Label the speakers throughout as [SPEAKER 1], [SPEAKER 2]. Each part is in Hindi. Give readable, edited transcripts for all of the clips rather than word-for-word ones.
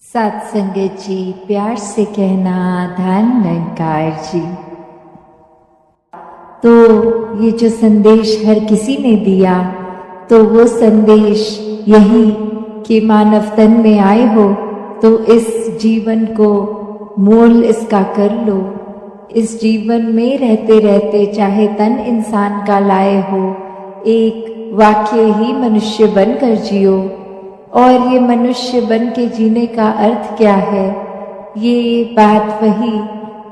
[SPEAKER 1] सत्संगत जी, प्यार से कहना धन निरंकार जी। तो ये जो संदेश हर किसी ने दिया, तो वो संदेश यही कि मानव तन में आए हो तो इस जीवन को मोल इसका कर लो। इस जीवन में रहते रहते चाहे तन इंसान का लाए हो, एक वाक्य ही मनुष्य बनकर जियो। और ये मनुष्य बन के जीने का अर्थ क्या है? ये बात वही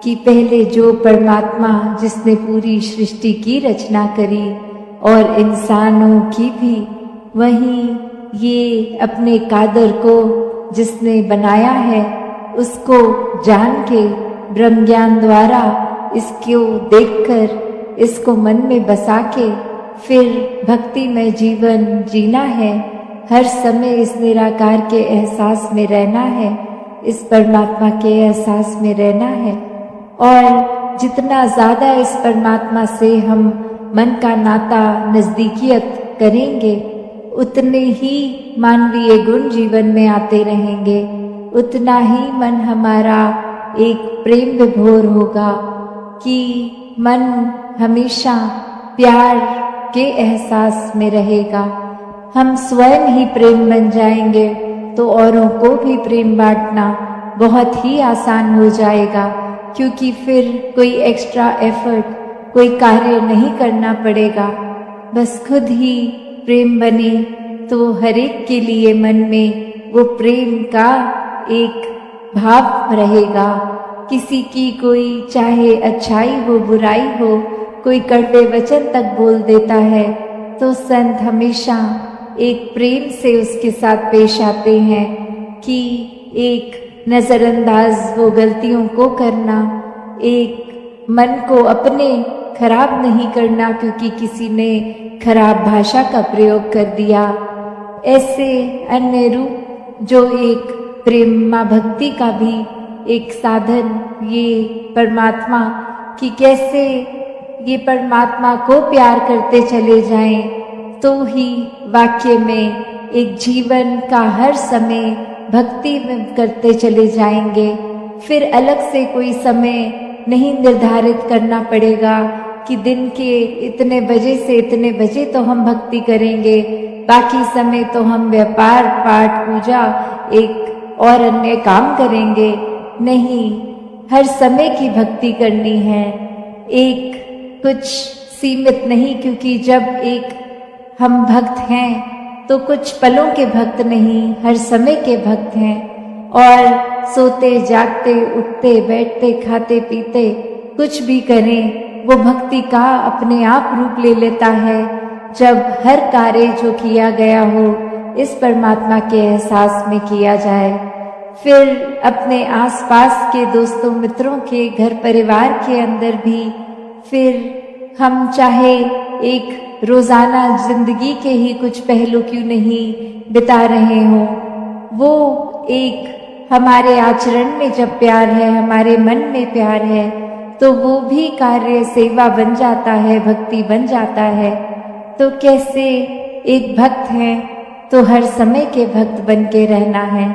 [SPEAKER 1] कि पहले जो परमात्मा जिसने पूरी सृष्टि की रचना करी और इंसानों की भी, वहीं ये अपने कादर को जिसने बनाया है उसको जान के ब्रह्म ज्ञान द्वारा इसको देखकर इसको मन में बसा के फिर भक्ति में जीवन जीना है। हर समय इस निराकार के एहसास में रहना है, इस परमात्मा के एहसास में रहना है। और जितना ज़्यादा इस परमात्मा से हम मन का नाता नज़दीकियत करेंगे, उतने ही मानवीय गुण जीवन में आते रहेंगे, उतना ही मन हमारा एक प्रेम विभोर होगा कि मन हमेशा प्यार के एहसास में रहेगा। हम स्वयं ही प्रेम बन जाएंगे तो औरों को भी प्रेम बांटना बहुत ही आसान हो जाएगा, क्योंकि फिर कोई एक्स्ट्रा एफर्ट, कोई कार्य नहीं करना पड़ेगा। बस खुद ही प्रेम बने तो हर एक के लिए मन में वो प्रेम का एक भाव रहेगा। किसी की कोई चाहे अच्छाई हो बुराई हो, कोई कड़वे वचन तक बोल देता है तो संत हमेशा एक प्रेम से उसके साथ पेश आते हैं कि एक नज़रअंदाज वो गलतियों को करना, एक मन को अपने खराब नहीं करना क्योंकि किसी ने खराब भाषा का प्रयोग कर दिया। ऐसे अन्य रूप जो एक प्रेम भक्ति का भी एक साधन, ये परमात्मा कि कैसे ये परमात्मा को प्यार करते चले जाएं, तो ही वाक्य में एक जीवन का हर समय भक्ति में करते चले जाएंगे। फिर अलग से कोई समय नहीं निर्धारित करना पड़ेगा कि दिन के इतने बजे से इतने बजे तो हम भक्ति करेंगे, बाकी समय तो हम व्यापार पाठ पूजा एक और अन्य काम करेंगे। नहीं, हर समय की भक्ति करनी है, एक कुछ सीमित नहीं, क्योंकि जब एक हम भक्त हैं तो कुछ पलों के भक्त नहीं, हर समय के भक्त हैं। और सोते जागते उठते बैठते खाते पीते कुछ भी करें, वो भक्ति का अपने आप रूप ले लेता है जब हर कार्य जो किया गया हो इस परमात्मा के एहसास में किया जाए। फिर अपने आसपास के दोस्तों मित्रों के घर परिवार के अंदर भी फिर हम चाहे एक रोज़ाना जिंदगी के ही कुछ पहलू क्यों नहीं बिता रहे हों, वो एक हमारे आचरण में जब प्यार है, हमारे मन में प्यार है, तो वो भी कार्य सेवा बन जाता है, भक्ति बन जाता है। तो कैसे एक भक्त हैं तो हर समय के भक्त बन के रहना है।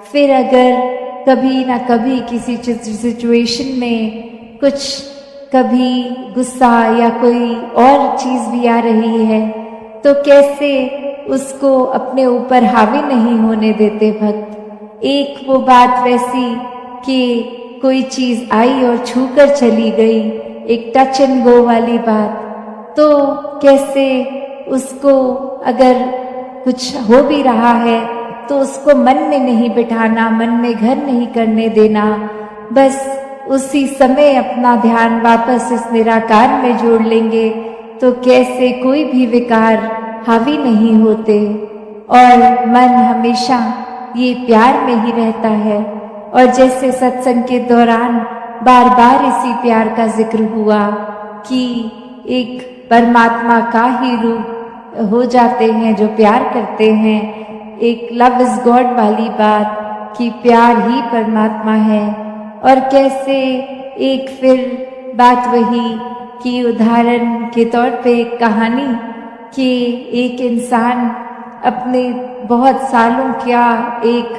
[SPEAKER 1] फिर अगर कभी ना कभी किसी सिचुएशन में कुछ कभी गुस्सा या कोई और चीज़ भी आ रही है, तो कैसे उसको अपने ऊपर हावी नहीं होने देते भक्त। एक वो बात वैसी कि कोई चीज़ आई और छू कर चली गई, एक टच एंड गो वाली बात, तो कैसे उसको अगर कुछ हो भी रहा है तो उसको मन में नहीं बिठाना, मन में घर नहीं करने देना, बस उसी समय अपना ध्यान वापस इस निराकार में जोड़ लेंगे तो कैसे कोई भी विकार हावी नहीं होते और मन हमेशा ये प्यार में ही रहता है। और जैसे सत्संग के दौरान बार बार इसी प्यार का जिक्र हुआ कि एक परमात्मा का ही रूप हो जाते हैं जो प्यार करते हैं, एक लव इज गॉड वाली बात कि प्यार ही परमात्मा है। और कैसे एक फिर बात वही कि उदाहरण के तौर पे एक कहानी कि एक इंसान अपने बहुत सालों क्या एक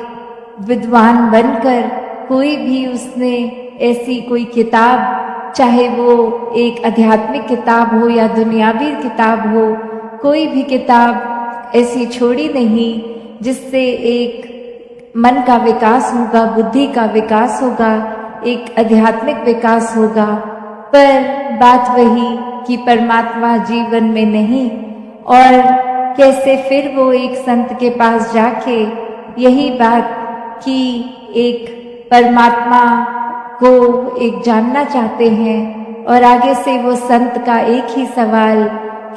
[SPEAKER 1] विद्वान बनकर कोई भी उसने ऐसी कोई किताब, चाहे वो एक आध्यात्मिक किताब हो या दुनियावी किताब हो, कोई भी किताब ऐसी छोड़ी नहीं जिससे एक मन का विकास होगा, बुद्धि का विकास होगा, एक आध्यात्मिक विकास होगा। पर बात वही कि परमात्मा जीवन में नहीं, और कैसे फिर वो एक संत के पास जाके यही बात कि एक परमात्मा को एक जानना चाहते हैं, और आगे से वो संत का एक ही सवाल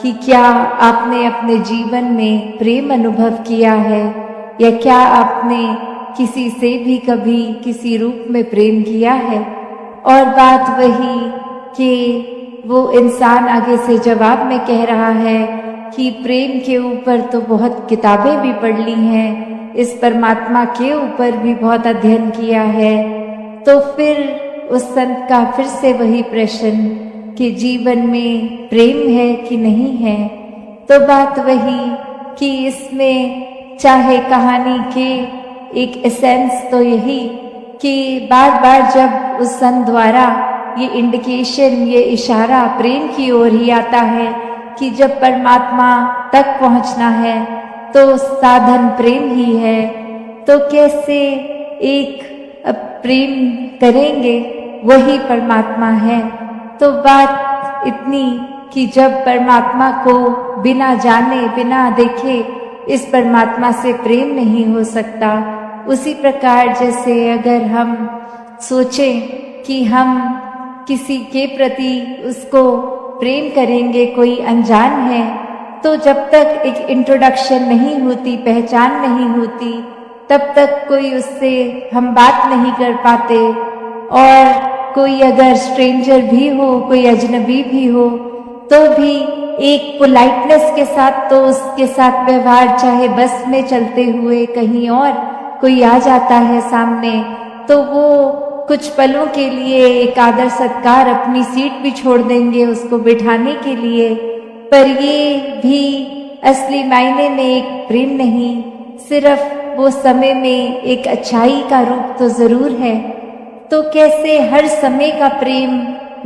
[SPEAKER 1] कि क्या आपने अपने जीवन में प्रेम अनुभव किया है, या क्या आपने किसी से भी कभी किसी रूप में प्रेम किया है। और बात वही कि वो इंसान आगे से जवाब में कह रहा है कि प्रेम के ऊपर तो बहुत किताबें भी पढ़ ली हैं, इस परमात्मा के ऊपर भी बहुत अध्ययन किया है। तो फिर उस संत का फिर से वही प्रश्न कि जीवन में प्रेम है कि नहीं है। तो बात वही कि इसमें चाहे कहानी के एक एसेंस तो यही कि बार बार जब उस संत द्वारा ये इंडिकेशन, ये इशारा प्रेम की ओर ही आता है कि जब परमात्मा तक पहुंचना है तो साधन प्रेम ही है, तो कैसे एक प्रेम करेंगे वही परमात्मा है। तो बात इतनी कि जब परमात्मा को बिना जाने बिना देखे इस परमात्मा से प्रेम नहीं हो सकता। उसी प्रकार जैसे अगर हम सोचें कि हम किसी के प्रति उसको प्रेम करेंगे, कोई अनजान है, तो जब तक एक इंट्रोडक्शन नहीं होती, पहचान नहीं होती, तब तक कोई उससे हम बात नहीं कर पाते। और कोई अगर स्ट्रेंजर भी हो, कोई अजनबी भी हो, तो भी एक पोलाइटनेस के साथ तो उसके साथ व्यवहार, चाहे बस में चलते हुए कहीं और कोई आ जाता है सामने, तो वो कुछ पलों के लिए एक आदर सत्कार, अपनी सीट भी छोड़ देंगे उसको बिठाने के लिए। पर ये भी असली मायने में एक प्रेम नहीं, सिर्फ वो समय में एक अच्छाई का रूप तो जरूर है। तो कैसे हर समय का प्रेम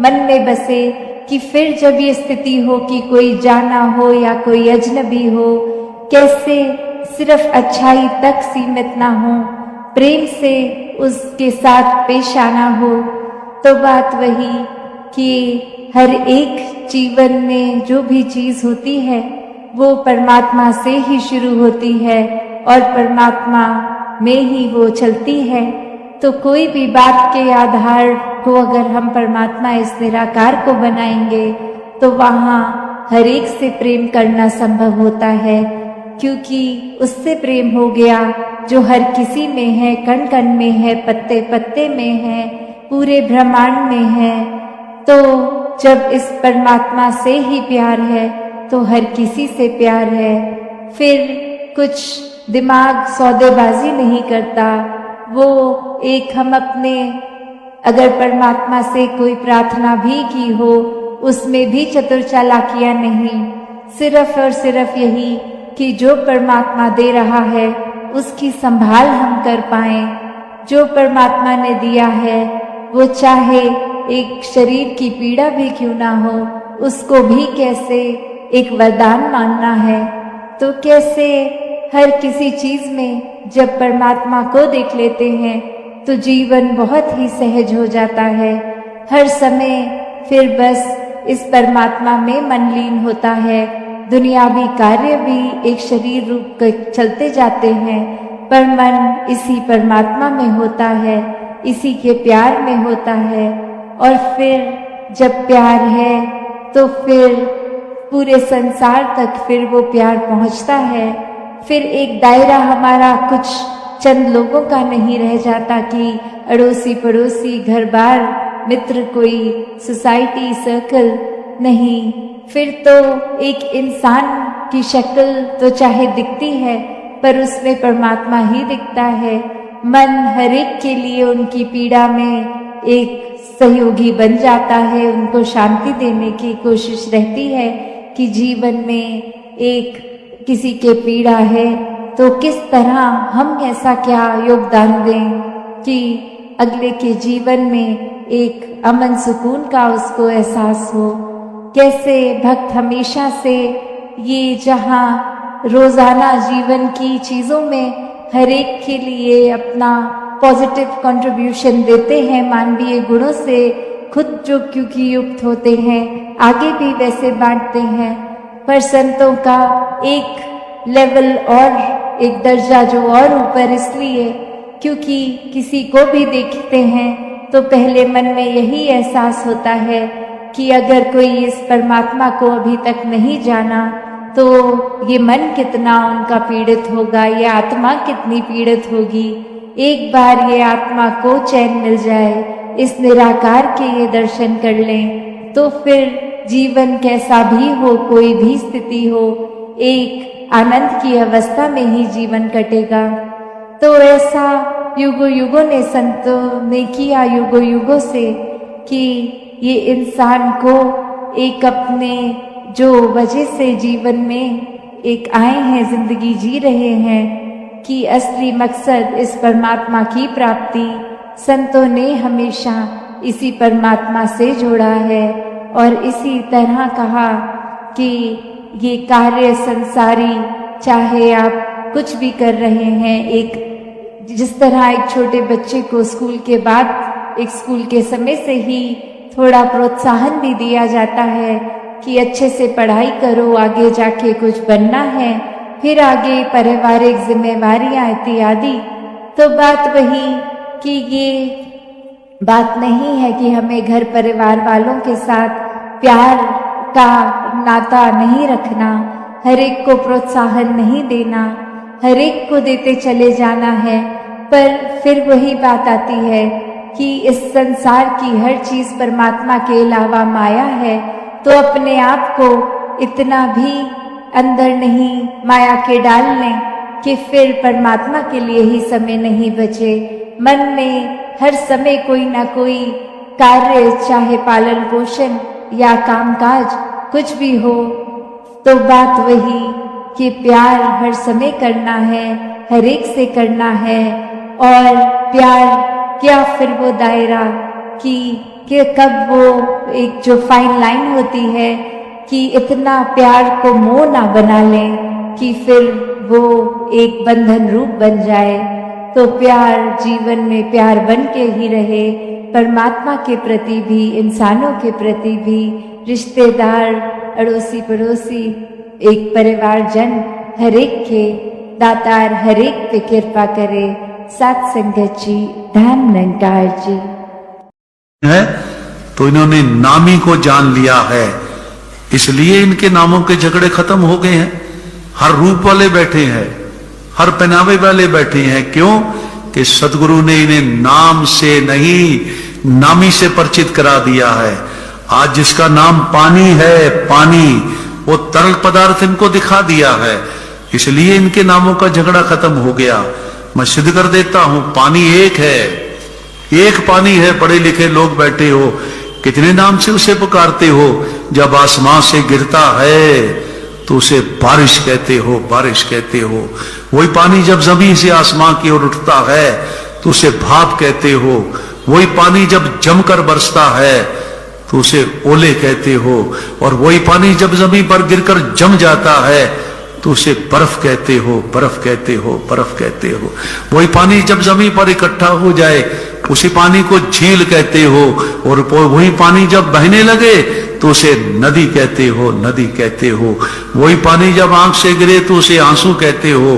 [SPEAKER 1] मन में बसे कि फिर जब ये स्थिति हो कि कोई जाना हो या कोई अजनबी हो, कैसे सिर्फ अच्छाई तक सीमित ना हो, प्रेम से उसके साथ पेश आना हो। तो बात वही कि हर एक जीवन में जो भी चीज होती है वो परमात्मा से ही शुरू होती है और परमात्मा में ही वो चलती है। तो कोई भी बात के आधार को अगर हम परमात्मा इस निराकार को बनाएंगे तो वहाँ हर एक से प्रेम करना संभव होता है, क्योंकि उससे प्रेम हो गया जो हर किसी में है, कण कण में है, पत्ते पत्ते में है, पूरे ब्रह्मांड में है। तो जब इस परमात्मा से ही प्यार है तो हर किसी से प्यार है। फिर कुछ दिमाग सौदेबाजी नहीं करता। वो एक हम अपने अगर परमात्मा से कोई प्रार्थना भी की हो उसमें भी चतुर चालाकियां नहीं, सिर्फ और सिर्फ यही कि जो परमात्मा दे रहा है उसकी संभाल हम कर पाएं। जो परमात्मा ने दिया है वो चाहे एक शरीर की पीड़ा भी क्यों ना हो, उसको भी कैसे एक वरदान मानना है। तो कैसे हर किसी चीज में जब परमात्मा को देख लेते हैं तो जीवन बहुत ही सहज हो जाता है। हर समय फिर बस इस परमात्मा में मन लीन होता है। दुनियावी कार्य भी एक शरीर रूप कर चलते जाते हैं, पर मन इसी परमात्मा में होता है, इसी के प्यार में होता है। और फिर जब प्यार है तो फिर पूरे संसार तक फिर वो प्यार पहुंचता है। फिर एक दायरा हमारा कुछ चंद लोगों का नहीं रह जाता कि अड़ोसी पड़ोसी, घर बार, मित्र, कोई सोसाइटी सर्कल नहीं। फिर तो एक इंसान की शक्ल तो चाहे दिखती है पर उसमें परमात्मा ही दिखता है। मन हर एक के लिए उनकी पीड़ा में एक सहयोगी बन जाता है, उनको शांति देने की कोशिश रहती है कि जीवन में एक किसी के पीड़ा है तो किस तरह हम ऐसा क्या योगदान दें कि अगले के जीवन में एक अमन सुकून का उसको एहसास हो। कैसे भक्त हमेशा से ये जहाँ रोजाना जीवन की चीजों में हर एक के लिए अपना पॉजिटिव कंट्रीब्यूशन देते हैं, मानवीय गुणों से खुद जो क्योंकि युक्त होते हैं आगे भी वैसे बांटते हैं, पर संतों का एक लेवल और एक दर्जा जो और ऊपर इसलिए क्योंकि किसी को भी देखते हैं तो पहले मन में यही एहसास होता है कि अगर कोई इस परमात्मा को अभी तक नहीं जाना तो ये मन कितना उनका पीड़ित होगा, ये आत्मा कितनी पीड़ित होगी। एक बार ये आत्मा को चैन मिल जाए, इस निराकार के ये दर्शन कर लें तो फिर जीवन कैसा भी हो, कोई भी स्थिति हो, एक आनंद की अवस्था में ही जीवन कटेगा। तो ऐसा युगों युगों ने संतों ने किया, युगों युगों से, कि ये इंसान को एक अपने जो वजह से जीवन में एक आए हैं, जिंदगी जी रहे हैं, कि असली मकसद इस परमात्मा की प्राप्ति संतों ने हमेशा इसी परमात्मा से जोड़ा है। और इसी तरह कहा कि ये कार्य संसारी, चाहे आप कुछ भी कर रहे हैं, एक जिस तरह एक छोटे बच्चे को स्कूल के बाद, एक स्कूल के समय से ही थोड़ा प्रोत्साहन भी दिया जाता है कि अच्छे से पढ़ाई करो, आगे जाके कुछ बनना है, फिर आगे पारिवारिक जिम्मेवारियां इत्यादि। तो बात वही कि ये बात नहीं है कि हमें घर परिवार वालों के साथ प्यार का नाता नहीं रखना, हर एक को प्रोत्साहन नहीं देना, हर एक को देते चले जाना है, पर फिर वही बात आती है कि इस संसार की हर चीज परमात्मा के अलावा माया है, तो अपने आप को इतना भी अंदर नहीं माया के डाल लें कि फिर परमात्मा के लिए ही समय नहीं बचे। मन में हर समय कोई ना कोई कार्य, चाहे पालन पोषण या कामकाज कुछ भी हो, तो बात वही कि प्यार हर समय करना है, हर एक से करना है। और प्यार क्या फिर वो दायरा कि कब वो एक जो फाइन लाइन होती है कि इतना प्यार को मोह ना बना लें कि फिर वो एक बंधन रूप बन जाए। तो प्यार जीवन में प्यार बन के ही रहे, परमात्मा के प्रति भी, इंसानों के प्रति भी, रिश्तेदार, अड़ोसी पड़ोसी, एक परिवार जन, हर एक के दातार हर एक पे कृपा करे। सात संगत जी, धन निरंकार जी
[SPEAKER 2] है। तो इन्होंने नामी को जान लिया है, इसलिए इनके नामों के झगड़े खत्म हो गए हैं। हर रूप वाले बैठे हैं, हर पहनावे वाले बैठे हैं। क्यों? कि सदगुरु ने इन्हें नाम से नहीं, नामी से परिचित करा दिया है। आज जिसका नाम पानी है, पानी, वो तरल पदार्थ इनको दिखा दिया है, इसलिए इनके नामों का झगड़ा खत्म हो गया। मैं सिद्ध कर देता हूं, पानी एक है, एक पानी है। पढ़े लिखे लोग बैठे हो, कितने नाम से उसे पुकारते हो। जब आसमां से गिरता है तो उसे बारिश कहते हो, बारिश कहते हो। वही पानी जब जमीन से आसमां की ओर उठता है तो उसे भाप कहते हो। वही पानी जब जमकर बरसता है तो उसे ओले कहते हो। और वही पानी जब जमीन पर गिरकर जम जाता है तो उसे बर्फ कहते हो, बर्फ कहते हो, बर्फ कहते हो। वही पानी जब जमीन पर इकट्ठा हो जाए उसी पानी को झील कहते हो। और वही पानी जब बहने लगे तो उसे नदी कहते हो, नदी कहते हो। वही पानी जब आंख से गिरे तो उसे आंसू कहते हो।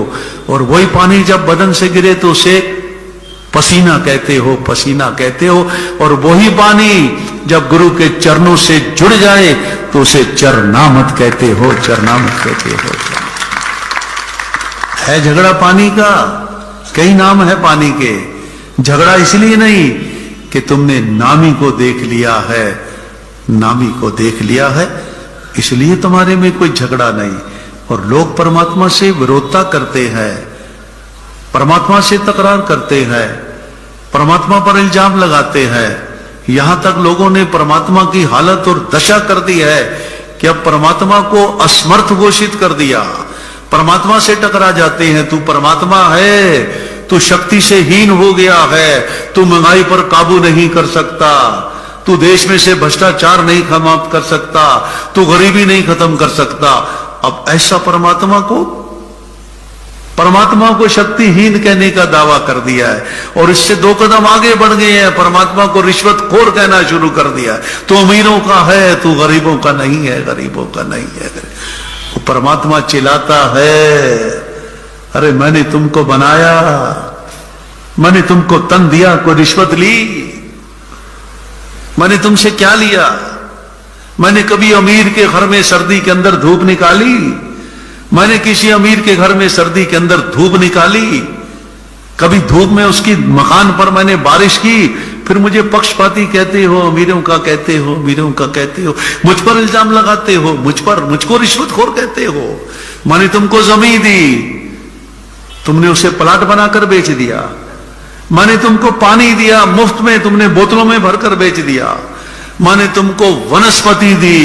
[SPEAKER 2] और वही पानी जब बदन से गिरे तो उसे पसीना कहते हो, पसीना कहते हो। और वही पानी जब गुरु के चरणों से जुड़ जाए तो उसे चरणामृत कहते हो, चरणामृत कहते हो। है झगड़ा पानी का, कई नाम है पानी के। झगड़ा इसलिए नहीं कि तुमने नामी को देख लिया है, नामी को देख लिया है इसलिए तुम्हारे में कोई झगड़ा नहीं। और लोग परमात्मा से विरोधता करते हैं, परमात्मा से तकरार करते हैं, परमात्मा पर इल्जाम लगाते हैं। यहां तक लोगों ने परमात्मा की हालत और दशा कर दी है कि अब परमात्मा को असमर्थ घोषित कर दिया, परमात्मा से टकरा जाते हैं। तू परमात्मा है, तू शक्ति से हीन हो गया है, तू महंगाई पर काबू नहीं कर सकता, तू देश में से भ्रष्टाचार नहीं समाप्त कर सकता, तू गरीबी नहीं खत्म कर सकता। अब ऐसा परमात्मा को शक्तिहीन कहने का दावा कर दिया है और इससे 2 कदम आगे बढ़ गए हैं। परमात्मा को रिश्वतखोर कहना शुरू कर दिया है। तू अमीरों का है, तू गरीबों का नहीं है, गरीबों का नहीं है। वो परमात्मा चिल्लाता है, अरे मैंने तुमको बनाया, मैंने तुमको तन दिया, कोई रिश्वत ली? मैंने तुमसे क्या लिया? मैंने कभी अमीर के घर में सर्दी के अंदर धूप निकाली? मैंने किसी अमीर के घर में सर्दी के अंदर धूप निकाली? कभी धूप में उसकी मकान पर मैंने बारिश की? फिर मुझे पक्षपाती कहते हो, अमीरों का कहते हो, अमीरों का कहते हो, मुझ पर इल्जाम लगाते हो, मुझको रिश्वतखोर कहते हो। मैंने तुमको जमीन दी, तुमने उसे प्लाट बनाकर बेच दिया। मैंने तुमको पानी दिया मुफ्त में, तुमने बोतलों में भरकर बेच दिया। मैंने तुमको वनस्पति दी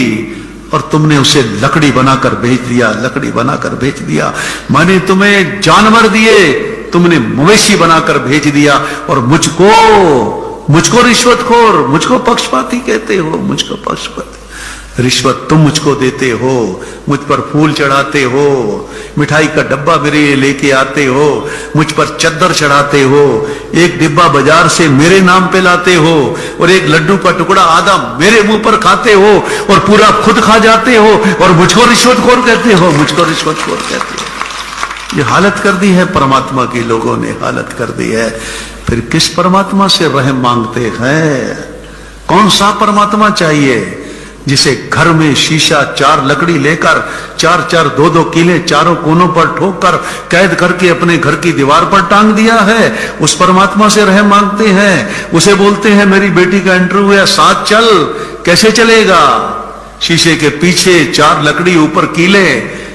[SPEAKER 2] और तुमने उसे लकड़ी बनाकर बेच दिया, लकड़ी बनाकर बेच दिया। मैंने तुम्हें जानवर दिए, तुमने मवेशी बनाकर भेज दिया। और मुझको रिश्वतखोर, मुझको पक्षपाती कहते हो, मुझको पक्षपाती। रिश्वत तुम मुझको देते हो, मुझ पर फूल चढ़ाते हो, मिठाई का डब्बा मेरे लिए लेके आते हो, मुझ पर चद्दर चढ़ाते हो, एक डिब्बा बाजार से मेरे नाम पे लाते हो और एक लड्डू का टुकड़ा आधा मेरे मुंह पर खाते हो और पूरा खुद खा जाते हो और मुझको रिश्वतखोर कहते हो, मुझको रिश्वतखोर कहते हो। ये हालत कर दी है परमात्मा की, लोगों ने हालत कर दी है। फिर किस परमात्मा से रहम मांगते हैं? कौन सा परमात्मा चाहिए जिसे घर में शीशा 4 लकड़ी लेकर 4-4 2-2 कीले चारों कोनों पर ठोक कर कैद करके अपने घर की दीवार पर टांग दिया है? उस परमात्मा से रहम मांगते हैं। उसे बोलते हैं मेरी बेटी का इंटरव्यू है, साथ चल। कैसे चलेगा? शीशे के पीछे 4 लकड़ी, ऊपर कीले,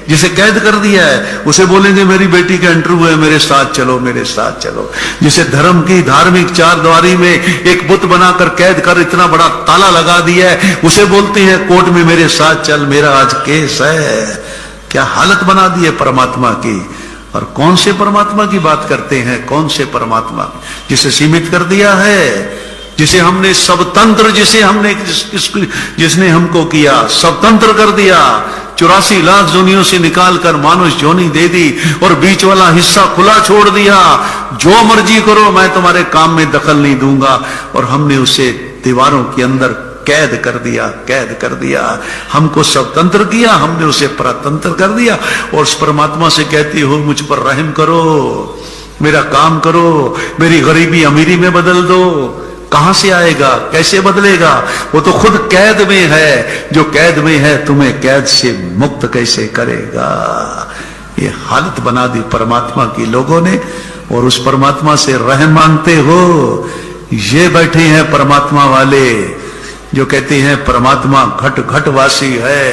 [SPEAKER 2] जिसे कैद कर दिया है। उसे बोलेंगे मेरी बेटी का इंटरव्यू है, मेरे साथ चलो, मेरे साथ चलो। जिसे धर्म की धार्मिक 4 दीवारी में एक बुत बनाकर कैद कर इतना बड़ा ताला लगा दिया है, उसे बोलते हैं कोर्ट में मेरे साथ चल, मेरा आज केस है। क्या हालत बना दी है परमात्मा की। और कौन से परमात्मा की बात करते हैं? कौन से परमात्मा जिसे सीमित कर दिया है, जिसे हमने सब तंत्र, जिसने हमको किया सब तंत्र कर दिया। 84 लाख जोनियों से निकालकर मानुष जोनी दे दी और बीच वाला हिस्सा खुला छोड़ दिया। जो मर्जी करो, मैं तुम्हारे काम में दखल नहीं दूंगा। और हमने उसे दीवारों के अंदर कैद कर दिया, कैद कर दिया। हमको स्वतंत्र किया, हमने उसे परतंत्र कर दिया। और उस परमात्मा से कहती हो मुझ पर रहम करो, मेरा काम करो, मेरी गरीबी अमीरी में बदल दो। कहां से आएगा? कैसे बदलेगा? वो तो खुद कैद में है। जो कैद में है तुम्हें कैद से मुक्त कैसे करेगा? ये हालत बना दी परमात्मा की लोगों ने। और उस परमात्मा से रहम मांगते हो। ये बैठे हैं परमात्मा वाले जो कहते हैं परमात्मा घट घट वासी है,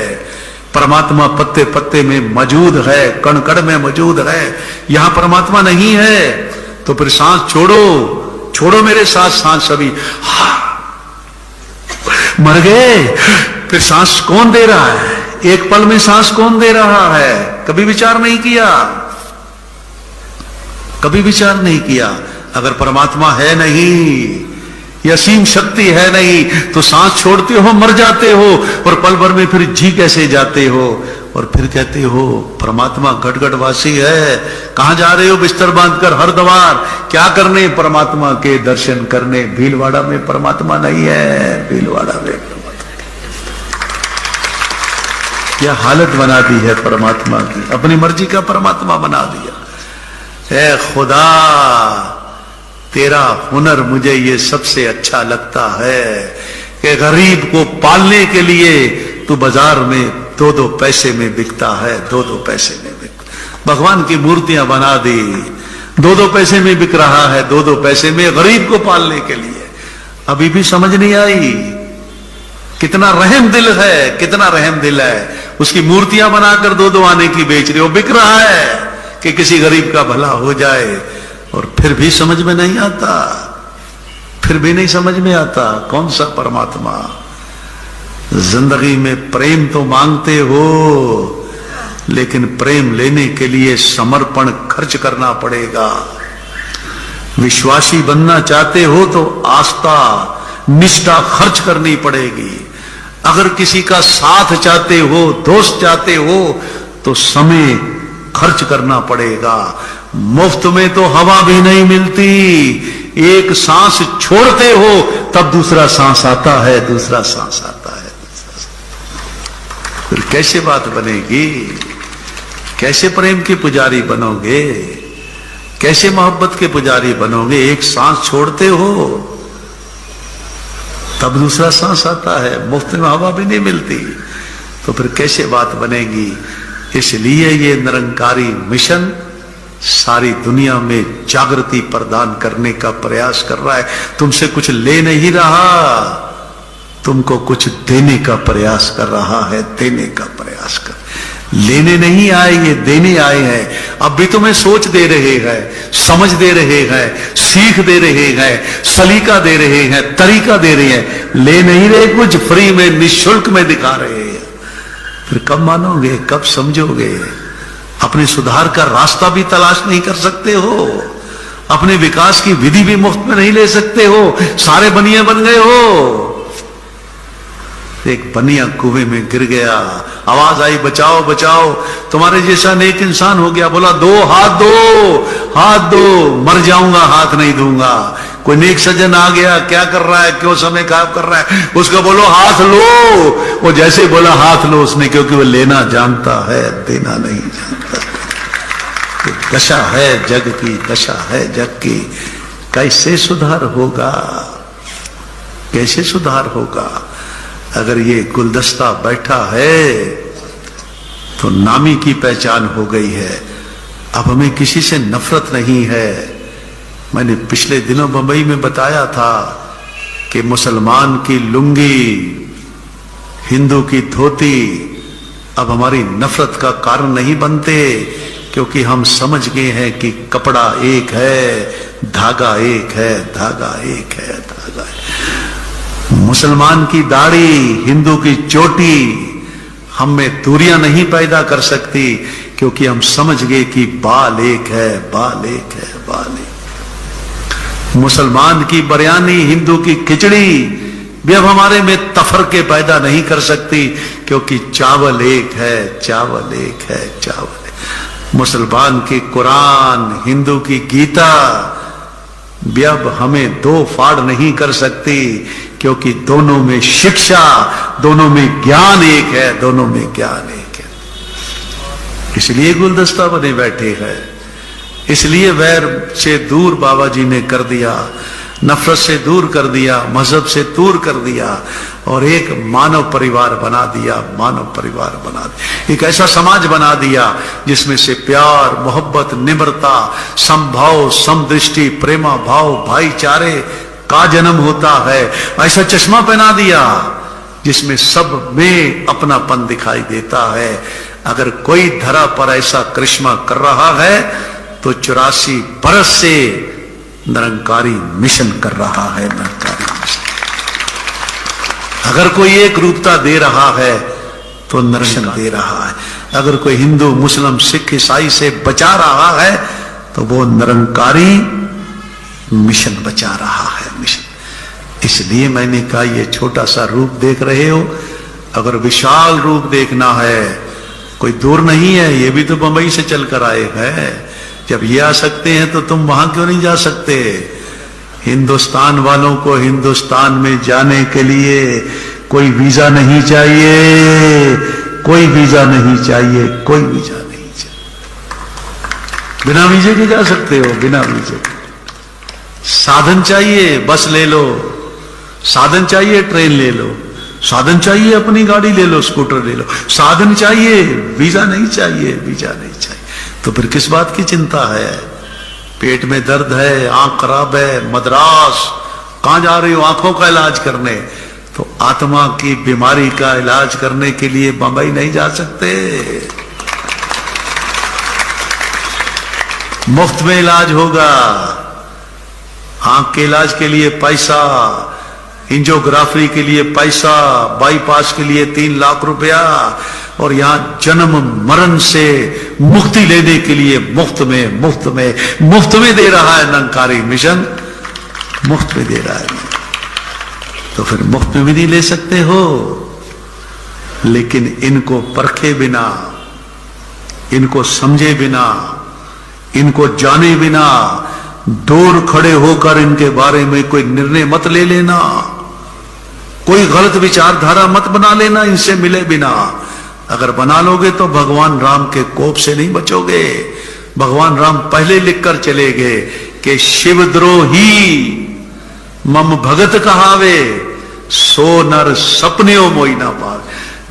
[SPEAKER 2] परमात्मा पत्ते पत्ते में मौजूद है, कण कण में मौजूद है। यहां परमात्मा नहीं है तो फिर सांस छोड़ो, छोड़ो मेरे साथ सांस सभी। मर गए, फिर सांस कौन दे रहा है? एक पल में सांस कौन दे रहा है? कभी विचार नहीं किया, कभी विचार नहीं किया। अगर परमात्मा है नहीं, या असीम शक्ति है नहीं, तो सांस छोड़ते हो, मर जाते हो और पल भर में फिर जी कैसे जाते हो। और फिर कहते हो परमात्मा घट घट वासी है। कहां जा रहे हो बिस्तर बांधकर हरद्वार? क्या करने? परमात्मा के दर्शन करने। भीलवाड़ा में परमात्मा नहीं है, भीलवाड़ा में क्या हालत बना दी है परमात्मा की। अपनी मर्जी का परमात्मा बना दिया। ऐ खुदा, तेरा हुनर मुझे ये सबसे अच्छा लगता है कि गरीब को पालने के लिए तू बाजार में 2-2 पैसे में बिकता है, 2-2 पैसे में बिकता। भगवान की मूर्तियां बना दी, 2-2 पैसे में बिक रहा है, 2-2 पैसे में गरीब को पालने के लिए। अभी भी समझ नहीं आई कितना रहम दिल है, कितना रहम दिल है। उसकी मूर्तियां बनाकर 2-2 आने की बेच रहे हो, बिक रहा है कि किसी गरीब का भला हो जाए। और फिर भी समझ में नहीं आता, फिर भी नहीं समझ में आता कौन सा परमात्मा। जिंदगी में प्रेम तो मांगते हो, लेकिन प्रेम लेने के लिए समर्पण खर्च करना पड़ेगा। विश्वासी बनना चाहते हो तो आस्था निष्ठा खर्च करनी पड़ेगी। अगर किसी का साथ चाहते हो, दोस्त चाहते हो, तो समय खर्च करना पड़ेगा। मुफ्त में तो हवा भी नहीं मिलती। एक सांस छोड़ते हो तब दूसरा सांस आता है, दूसरा सांस आता है, दूसरा सांस। फिर कैसे बात बनेगी? कैसे प्रेम के पुजारी बनोगे? कैसे मोहब्बत के पुजारी बनोगे? एक सांस छोड़ते हो तब दूसरा सांस आता है, मुफ्त में हवा भी नहीं मिलती, तो फिर कैसे बात बनेगी? इसलिए ये निरंकारी मिशन सारी दुनिया में जागृति प्रदान करने का प्रयास कर रहा है। तुमसे कुछ ले नहीं रहा, तुमको कुछ देने का प्रयास कर रहा है, देने का प्रयास कर। लेने नहीं आए, ये देने आए हैं। अब भी तुम्हें सोच दे रहे हैं, समझ दे रहे हैं, सीख दे रहे हैं, सलीका दे रहे हैं, तरीका दे रहे हैं। ले नहीं रहे, कुछ फ्री में निःशुल्क में दिखा रहे हैं। फिर कब मानोगे, कब समझोगे? अपने सुधार का रास्ता भी तलाश नहीं कर सकते हो, अपने विकास की विधि भी मुफ्त में नहीं ले सकते हो, सारे बनिए बन गए हो। एक बनिया कुएं में गिर गया, आवाज आई बचाओ बचाओ, तुम्हारे जैसा नेक इंसान हो गया, बोला दो हाथ दो, हाथ दो, मर जाऊंगा हाथ नहीं दूंगा। कोई नेक सज्जन आ गया, क्या कर रहा है, क्यों समय खराब कर रहा है, उसको बोलो हाथ लो। वो जैसे बोला हाथ लो उसने, क्योंकि वो लेना जानता है, देना नहीं जानता। तो दशा है जग की, दशा है जग की। कैसे सुधार होगा, कैसे सुधार होगा? अगर ये गुलदस्ता बैठा है तो नामी की पहचान हो गई है। अब हमें किसी से नफरत नहीं है। मैंने पिछले दिनों बंबई में बताया था कि मुसलमान की लुंगी, हिंदू की धोती अब हमारी नफरत का कारण नहीं बनते, क्योंकि हम समझ गए हैं कि कपड़ा एक है, धागा एक है, धागा एक है, धागा है। मुसलमान की दाढ़ी, हिंदू की चोटी हम में दूरियां नहीं पैदा कर सकती, क्योंकि हम समझ गए कि बाल एक है, बाल एक है, बाल एक। मुसलमान की बिरयानी, हिंदू की खिचड़ी भी अब हमारे में तफरके पैदा नहीं कर सकती, क्योंकि चावल एक है, चावल एक है, चावल एक। मुसलमान की कुरान, हिंदू की गीता भी अब हमें दो फाड़ नहीं कर सकती, क्योंकि दोनों में शिक्षा, दोनों में ज्ञान एक है, दोनों में ज्ञान एक है। इसलिए गुलदस्ता बने बैठे हैं, इसलिए वैर से दूर बाबा जी ने कर दिया, नफरत से दूर कर दिया, मजहब से दूर कर दिया, और एक मानव परिवार बना दिया, मानव परिवार बना दिया। एक ऐसा समाज बना दिया जिसमें से प्यार, मोहब्बत, निम्रता, समभाव, समदृष्टि, प्रेमा भाव, भाईचारे का जन्म होता है। ऐसा चश्मा पहना दिया जिसमें सब में अपनापन दिखाई देता है। अगर कोई धरा पर ऐसा करिश्मा कर रहा है तो 84 बरस से निरंकारी मिशन कर रहा है, निरंकारी मिशन। अगर कोई एक रूपता दे रहा है तो निरंशन दे रहा है। अगर कोई हिंदू, मुस्लिम, सिख, ईसाई से बचा रहा है तो वो निरंकारी मिशन बचा रहा है, मिशन। इसलिए मैंने कहा ये छोटा सा रूप देख रहे हो, अगर विशाल रूप देखना है, कोई दूर नहीं है, ये भी तो बंबई से चलकर आए हैं। जब ये आ सकते हैं तो तुम वहां क्यों नहीं जा सकते? हिंदुस्तान वालों को हिंदुस्तान में जाने के लिए कोई वीजा नहीं चाहिए, कोई वीजा नहीं चाहिए, कोई वीजा नहीं चाहिए। बिना वीजे के जा सकते हो, बिना वीजे के। साधन चाहिए, बस ले लो। साधन चाहिए, ट्रेन ले लो। साधन चाहिए, अपनी गाड़ी ले लो, स्कूटर ले लो। साधन चाहिए, वीजा नहीं चाहिए, वीजा नहीं चाहिए। तो फिर किस बात की चिंता है? पेट में दर्द है, आंख खराब है, मद्रास, कहां जा रही हो? आंखों का इलाज करने। तो आत्मा की बीमारी का इलाज करने के लिए बंबई नहीं जा सकते। मुफ्त में इलाज होगा। आंख के इलाज के लिए पैसा, एंजियोग्राफी के लिए पैसा, बाईपास के लिए 3 लाख रुपया, और यहां जन्म मरण से मुक्ति लेने के लिए मुफ्त में दे रहा है निरंकारी मिशन, मुफ्त में दे रहा है। तो फिर मुफ्त में भी नहीं ले सकते हो, लेकिन इनको परखे बिना, इनको समझे बिना, इनको जाने बिना दूर खड़े होकर इनके बारे में कोई निर्णय मत ले लेना, कोई गलत विचारधारा मत बना लेना इनसे मिले बिना। अगर बना लोगे तो भगवान राम के कोप से नहीं बचोगे। भगवान राम पहले लिखकर चले गए कि शिवद्रोही मम भगत कहावे, सो नर सपनेओ मोई ना पावे।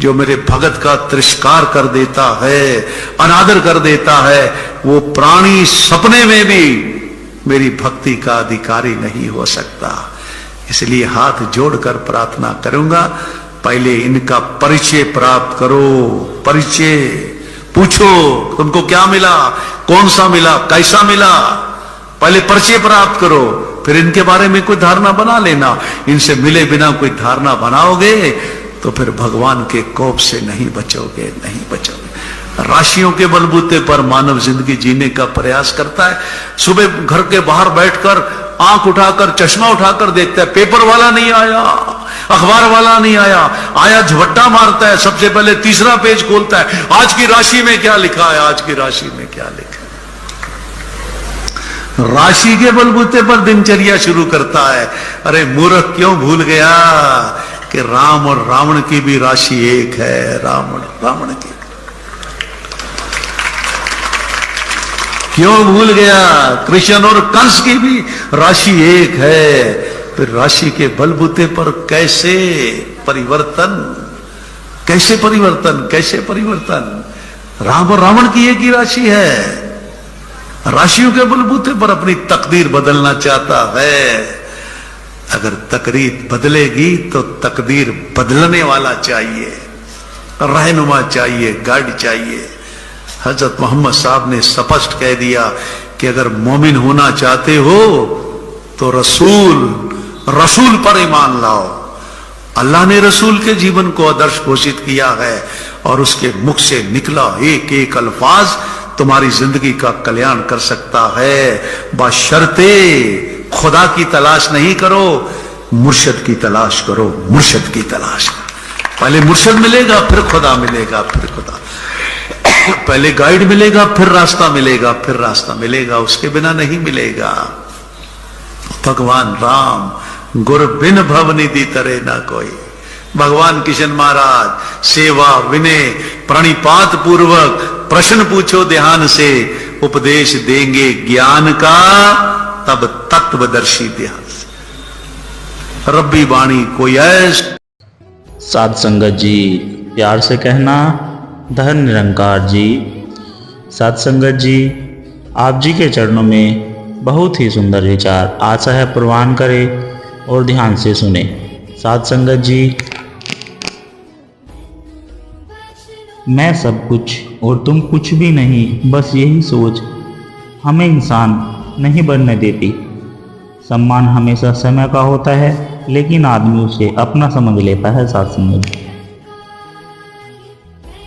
[SPEAKER 2] जो मेरे भगत का तिरस्कार कर देता है, अनादर कर देता है, वो प्राणी सपने में भी मेरी भक्ति का अधिकारी नहीं हो सकता। इसलिए हाथ जोड़कर प्रार्थना करूंगा, पहले इनका परिचय प्राप्त करो। परिचय पूछो तुमको क्या मिला, कौन सा मिला, कैसा मिला, पहले परिचय प्राप्त करो, फिर इनके बारे में कोई धारणा बना लेना। इनसे मिले बिना कोई धारणा बनाओगे तो फिर भगवान के कोप से नहीं बचोगे, नहीं बचोगे। राशियों के बलबूते पर मानव जिंदगी जीने का प्रयास करता है। सुबह घर के बाहर बैठकर आंख उठाकर, चश्मा उठाकर देखता है, पेपर वाला नहीं आया, अखबार वाला नहीं आया, आया झपट्टा मारता है, सबसे पहले तीसरा पेज खोलता है, आज की राशि में क्या लिखा है, आज की राशि में क्या लिखा है। राशि के बलबूते पर दिनचर्या शुरू करता है। अरे मूर्ख, क्यों भूल गया कि राम और रावण की भी राशि एक है। राम और रावण की क्यों भूल गया, कृष्ण और कंस की भी राशि एक है। फिर राशि के बलबूते पर कैसे परिवर्तन, कैसे परिवर्तन, कैसे परिवर्तन। राम और रावण की एक ही राशि है। राशियों के बलबूते पर अपनी तकदीर बदलना चाहता है। अगर तकदीर बदलेगी तो तकदीर बदलने वाला चाहिए, रहनुमा चाहिए, गाइड चाहिए। हजरत मोहम्मद साहब ने स्पष्ट कह दिया कि अगर मोमिन होना चाहते हो तो रसूल पर ईमान लाओ। अल्लाह ने रसूल के जीवन को आदर्श घोषित किया है और उसके मुख से निकला एक एक अल्फाज तुम्हारी जिंदगी का कल्याण कर सकता है। बशर्ते खुदा की तलाश नहीं करो, मुर्शद की तलाश करो, मुर्शद की तलाश करो। पहले मुर्शद मिलेगा, फिर खुदा मिलेगा, फिर खुदा। पहले गाइड मिलेगा, फिर रास्ता मिलेगा, फिर रास्ता मिलेगा, उसके बिना नहीं मिलेगा। भगवान राम गुर बिन भवनिधि तरे ना कोई। भगवान किशन महाराज सेवा विनय प्रणिपात पूर्वक प्रश्न पूछो ध्यान से, उपदेश देंगे ज्ञान का तब तत्वदर्शी ध्यान से। रब्बी वाणी कोई ऐसा।
[SPEAKER 3] साध संगत जी, प्यार से कहना धन निरंकार जी। साध संगत जी, आप जी के चरणों में बहुत ही सुंदर विचार, आशा है प्रवान करें और ध्यान से सुने। साध संगत जी, मैं सब कुछ और तुम कुछ भी नहीं, बस यही सोच हमें इंसान नहीं बनने देती। सम्मान हमेशा समय का होता है, लेकिन आदमी उसे अपना समझ लेता है। साध संगत जी,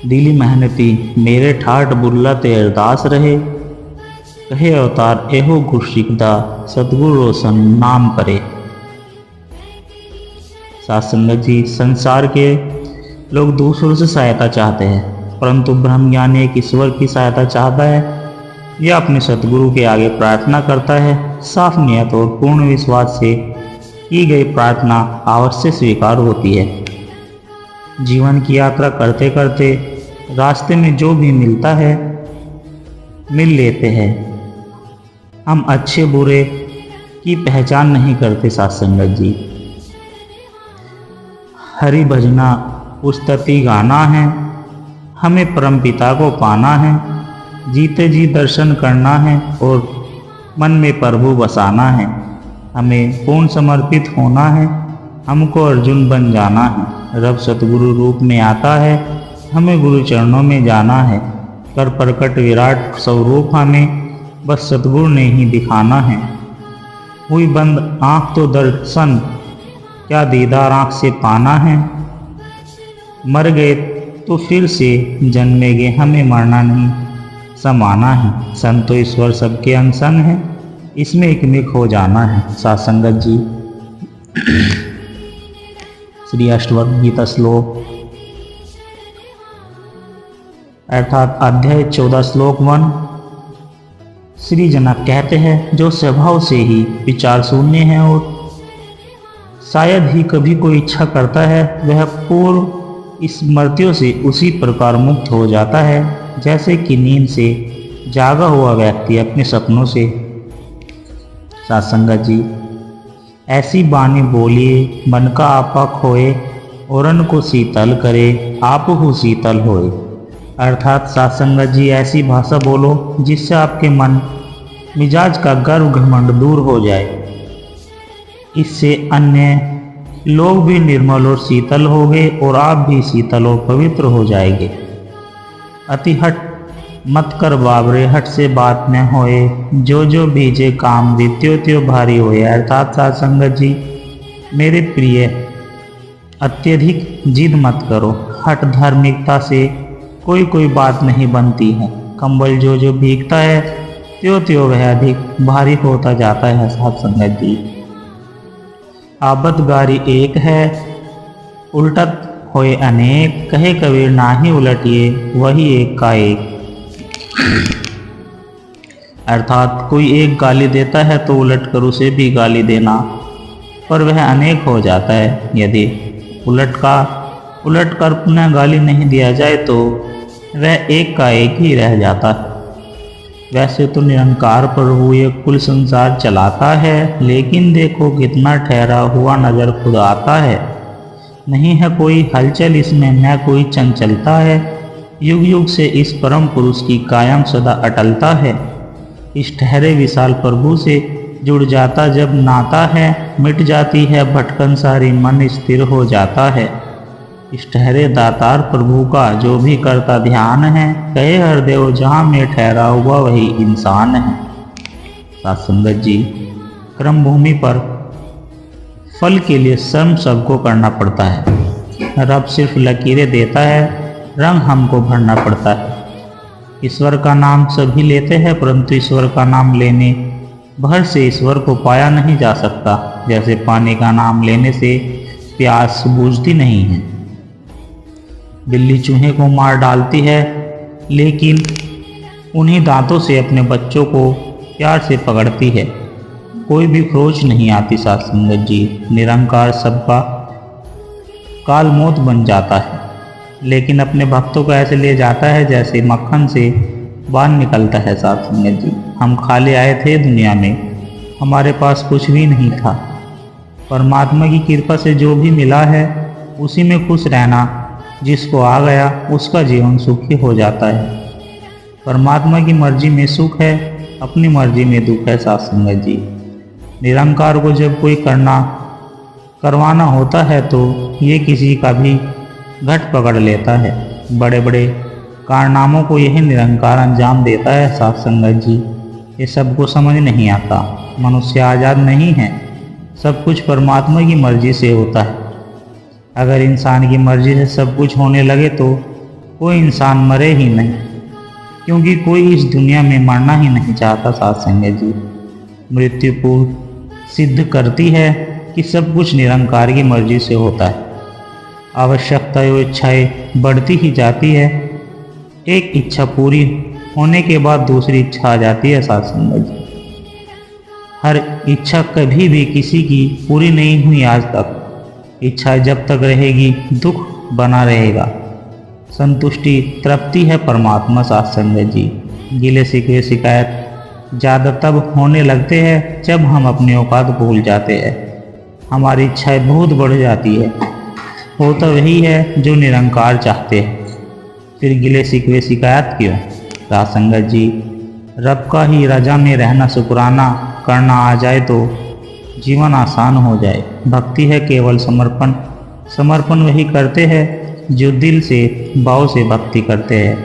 [SPEAKER 3] दिली मेहनती मेरे ठाठ बुरला ते अरदास रहे, कहे अवतार एहो गुरसिकदा सतगुरु रोशन नाम करे। साध संगत जी, संसार के लोग दूसरों से सहायता चाहते हैं, परंतु ब्रह्मज्ञानी एक ईश्वर की सहायता चाहता है या अपने सतगुरु के आगे प्रार्थना करता है। साफ नियत और पूर्ण विश्वास से की गई प्रार्थना अवश्य स्वीकार होती है। जीवन की यात्रा करते करते रास्ते में जो भी मिलता है मिल लेते हैं। हम अच्छे बुरे की पहचान नहीं करते। साध संगत जी, हरि भजना उस्तति गाना है, हमें परम पिता को पाना है, जीते जी दर्शन करना है और मन में प्रभु बसाना है। हमें पूर्ण समर्पित होना है, हमको अर्जुन बन जाना है। रब सतगुरु रूप में आता है, हमें गुरु चरणों में जाना है। कर प्रकट विराट स्वरूप हमें बस सतगुरु ने ही दिखाना है। हुई बंद आँख तो दर्शन क्या दीदार आँख से पाना है। मर गए तो फिर से जन्मेंगे, हमें मरना नहीं, समाना है। संतो ईश्वर सबके अंग संग है, इसमें एकमिक हो जाना है। साथ संगत जी, श्री अष्टवक्र गीता श्लोक अर्थात अध्याय 14 श्लोक 1। श्री जनक कहते हैं, जो स्वभाव से ही विचार शून्य है और शायद ही कभी कोई इच्छा करता है, वह पूर्व स्मृतियों से उसी प्रकार मुक्त हो जाता है जैसे कि नींद से जागा हुआ व्यक्ति अपने सपनों से। सत्संगत जी, ऐसी बानी बोलिए, मन का आपा खोए, औरन को शीतल करे, आप हो शीतल होए। अर्थात सत्संगत जी, ऐसी भाषा बोलो जिससे आपके मन मिजाज का गर्व घमंड दूर हो जाए। इससे अन्य लोग भी निर्मल और शीतल होंगे और आप भी शीतल और पवित्र हो जाएंगे। अति हट मत कर बाबरे, हट से बात न होए, जो बीजे काम त्यों त्यों भारी होए। अर्थात सत्संगत जी, मेरे प्रिय, अत्यधिक जिद मत करो। हट धार्मिकता से कोई बात नहीं बनती है। कंबल जो भीगता है त्यों त्यों वह अधिक भारी होता जाता है। सत्संगत जी, आबत गारी एक है, उल्टत होए अनेक, कहे कबीर नाही उलटिए, वही एक का एक। अर्थात कोई एक गाली देता है तो उलट कर उसे भी गाली देना, पर वह अनेक हो जाता है। यदि उलट कर पुनः गाली नहीं दिया जाए तो वह एक का एक ही रह जाता है। वैसे तो निरंकार प्रभु ये कुल संसार चलाता है, लेकिन देखो कितना ठहरा हुआ नजर खुद आता है। नहीं है कोई हलचल इसमें, न कोई चंचलता है। युग युग से इस परम पुरुष की कायम सदा अटलता है। इस ठहरे विशाल प्रभु से जुड़ जाता जब नाता है, मिट जाती है भटकन सारी, मन स्थिर हो जाता है। इस ठहरे दातार प्रभु का जो भी करता ध्यान है, कहे हरदेव जहाँ में ठहरा हुआ वही इंसान है। सत्संगत जी, क्रम भूमि पर फल के लिए श्रम सबको करना पड़ता है। रब सिर्फ लकीरें देता है, रंग हमको भरना पड़ता है। ईश्वर का नाम सभी लेते हैं, परंतु ईश्वर का नाम लेने भर से ईश्वर को पाया नहीं जा सकता। जैसे पानी का नाम लेने से प्यास बुझती नहीं है। बिल्ली चूहे को मार डालती है, लेकिन उन्हीं दांतों से अपने बच्चों को प्यार से पकड़ती है। कोई भी खरोच नहीं आती। सत्संगत जी, निरंकार सबका काल मौत बन जाता है, लेकिन अपने भक्तों को ऐसे ले जाता है जैसे मक्खन से बाहर निकलता है। सत्संगत जी, हम खाली आए थे दुनिया में, हमारे पास कुछ भी नहीं था। परमात्मा की कृपा से जो भी मिला है उसी में खुश रहना, जिसको आ गया उसका जीवन सुखी हो जाता है। परमात्मा की मर्जी में सुख है, अपनी मर्जी में दुख है। सत्संगत जी, निरंकार को जब कोई करवाना होता है तो ये किसी का भी घट पकड़ लेता है। बड़े बड़े कारनामों को यही निरंकार अंजाम देता है। सत्संगत जी, ये सबको समझ नहीं आता। मनुष्य आज़ाद नहीं है, सब कुछ परमात्मा की मर्जी से होता है। अगर इंसान की मर्जी से सब कुछ होने लगे तो कोई इंसान मरे ही नहीं, क्योंकि कोई इस दुनिया में मरना ही नहीं चाहता। सत्संगत जी, मृत्यु पूर्व सिद्ध करती है कि सब कुछ निरंकार की मर्जी से होता है। आवश्यकता और इच्छाएं बढ़ती ही जाती है। एक इच्छा पूरी होने के बाद दूसरी इच्छा आ जाती है। सत्संगत जी, हर इच्छा कभी भी किसी की पूरी नहीं हुई आज तक। इच्छा जब तक रहेगी दुख बना रहेगा। संतुष्टि तृप्ति है परमात्मा। सत्संगत जी, गिले शिकवे शिकायत ज़्यादा तब होने लगते हैं जब हम अपनी औकात भूल जाते हैं। हमारी इच्छाएं बहुत बढ़ जाती है। होता वही है जो निरंकार चाहते हैं, फिर गिले शिकवे शिकायत क्यों। सत्संगत जी, रब का ही रजा में रहना शुक्राना करना आ जाए तो जीवन आसान हो जाए। भक्ति है केवल समर्पण। समर्पण वही करते हैं जो दिल से भाव से भक्ति करते हैं।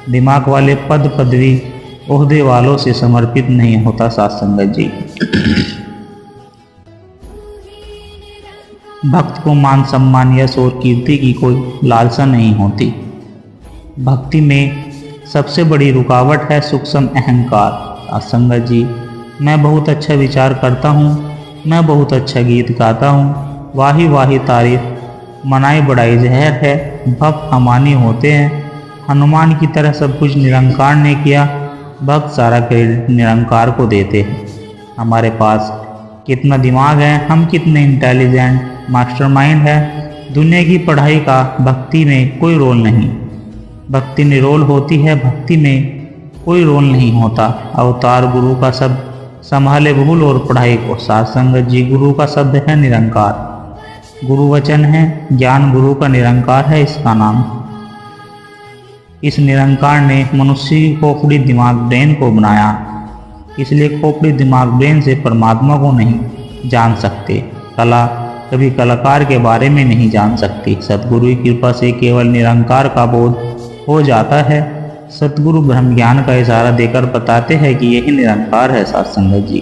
[SPEAKER 3] दिमाग वाले पद पदवी ओहदे वालों से समर्पित नहीं होता। सत्संगत जी, भक्त को मान सम्मान यश और कीर्ति की कोई लालसा नहीं होती। भक्ति में सबसे बड़ी रुकावट है सूक्ष्म अहंकार। सत्संगत जी, मैं बहुत अच्छा विचार करता हूँ, मैं बहुत अच्छा गीत गाता हूँ, वाही वाही तारीफ मनाई बढ़ाई जहर है, भक्त हमानी होते हैं। हनुमान की तरह सब कुछ निरंकार ने किया, भक्त सारा क्रेडिट निरंकार को देते हैं। हमारे पास कितना दिमाग है, हम कितने इंटेलिजेंट मास्टरमाइंड है। दुनिया की पढ़ाई का भक्ति में कोई रोल नहीं, भक्ति निरोल होती है, भक्ति में कोई रोल नहीं होता। अवतार गुरु का शब्द संभाले भूल और पढ़ाई को। सत्संगत जी, गुरु का शब्द है निरंकार, गुरु वचन है, ज्ञान गुरु का निरंकार है इसका नाम। इस निरंकार ने मनुष्य की खोपड़ी दिमाग ब्रेन को बनाया, इसलिए खोपड़ी दिमाग ब्रेन से परमात्मा को नहीं जान सकते। कला कभी कलाकार के बारे में नहीं जान सकती। सतगुरु की कृपा से केवल निरंकार का बोध हो जाता है। सतगुरु ब्रह्म ज्ञान का इशारा देकर बताते हैं कि यही निरंकार है। सत्संगत जी,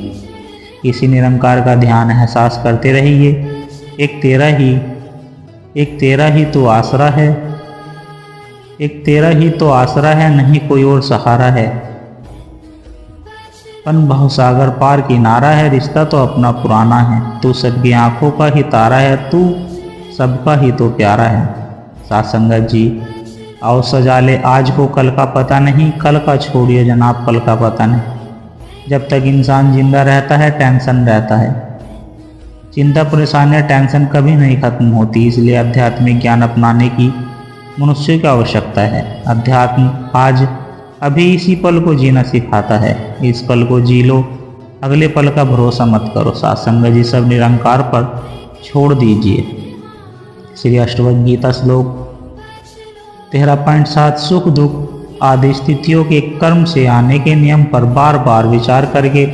[SPEAKER 3] इसी निरंकार का ध्यान एहसास करते रहिए। एक तेरा ही तो आसरा है, एक तेरा ही तो आसरा है, नहीं कोई और सहारा है। पन भवसागर पार किनारा है, रिश्ता तो अपना पुराना है। तू सबकी आंखों का ही तारा है, तू सबका ही तो प्यारा है। सत्संगत जी, आओ सजा ले आज को कल का पता नहीं, कल का छोड़िए जनाब कल का पता नहीं। जब तक इंसान जिंदा रहता है टेंशन रहता है, चिंता परेशानियाँ टेंशन कभी नहीं खत्म होती। इसलिए आध्यात्मिक ज्ञान अपनाने की मनुष्य की आवश्यकता है। अध्यात्म आज अभी इसी पल को जीना सिखाता है। इस पल को जी लो, अगले पल का भरोसा मत करो। सत्संग जी, सब निरंकार पर छोड़ दीजिए। श्री अष्टवक्र गीता श्लोक 13.7 सुख दुख आदि स्थितियों के कर्म से आने के नियम पर बार बार विचार करके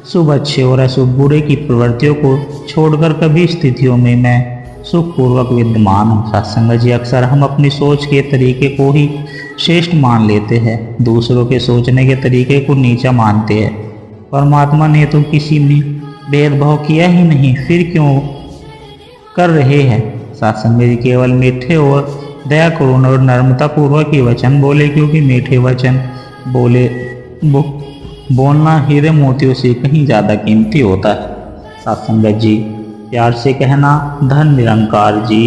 [SPEAKER 3] शुभ अच्छे और अशुभ बुरे की प्रवृत्तियों को छोड़कर कभी स्थितियों में मैं सुखपूर्वक विद्यमान हूँ। सत्संग जी, अक्सर हम अपनी सोच के तरीके को ही श्रेष्ठ मान लेते हैं, दूसरों के सोचने के तरीके को नीचा मानते हैं। परमात्मा ने तो किसी में भेदभाव किया ही नहीं, फिर क्यों कर रहे हैं। सत्संग जी, केवल मीठे और दया करुणा और नर्मता पूर्वक ही वचन बोले, क्योंकि मीठे वचन बोलना हीरे मोतियों से कहीं ज़्यादा कीमती होता है। सत्संग जी, प्यार से कहना धन निरंकार जी।